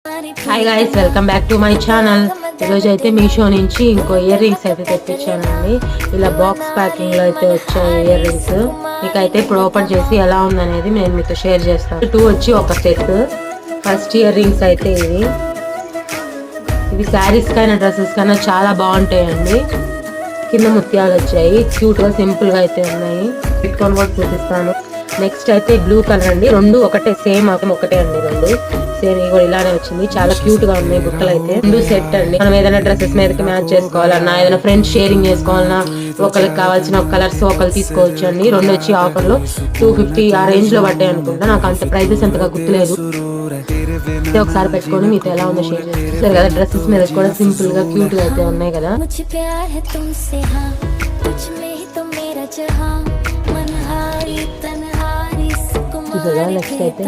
Hi guys, welcome back to my channel. ఈరోజు అయితే మీషో నుంచి ఇంకో ఇయర్ రింగ్స్ అయితే తెప్పించానండి. ఇలా బాక్స్ ప్యాకింగ్ లో అయితే వచ్చాయి ఇయర్ రింగ్స్. మీకైతే ఇప్పుడు ఓపెన్ చేసి ఎలా ఉందనేది నేను మీతో షేర్ చేస్తాను. 2 వచ్చి ఒక సెట్. ఫస్ట్ ఇయర్ రింగ్స్ అయితే ఇవి శారీస్ కైనా డ్రెస్సెస్ కైనా చాలా బాగుంటాయండి. కింద ముత్యాలు వచ్చాయి, క్యూట్ గా సింపుల్ గా అయితే ఉన్నాయి. పెట్టుకొని కూడా చూపిస్తాను. నెక్స్ట్ అయితే బ్లూ కలర్ అండి. రెండు ఒకటే, సేమ్ ఒకటే అండి. రెండు సేమ్ కూడా ఇలానే వచ్చింది. చాలా క్యూట్ గా ఉన్నాయి బుట్టలు అయితే. రెండు సెట్ అండి. మనం ఏదైనా డ్రెస్సెస్ మీదకి మ్యాచ్ చేసుకోవాలన్నా, ఏదైనా ఫ్రెండ్స్ షేరింగ్ చేసుకోవాలన్నా, ఒకరికి కావాల్సిన కలర్స్ ఒకరు తీసుకోవచ్చు అండి. రెండు వచ్చి ఆఫర్ లో 250 ఆ రేంజ్ లో పడ్డాయి అనుకుంటా. నాకు అంత ప్రైజెస్ అంతగా గుర్తులేదు. ఒకసారి పెట్టుకొని మీతో ఎలా ఉందో షేర్ చేస్తారు కదా. డ్రెస్సెస్ మీద కూడా సింపుల్ గా క్యూట్ గా అయితే ఉన్నాయి కదా. నెక్స్ట్ అయితే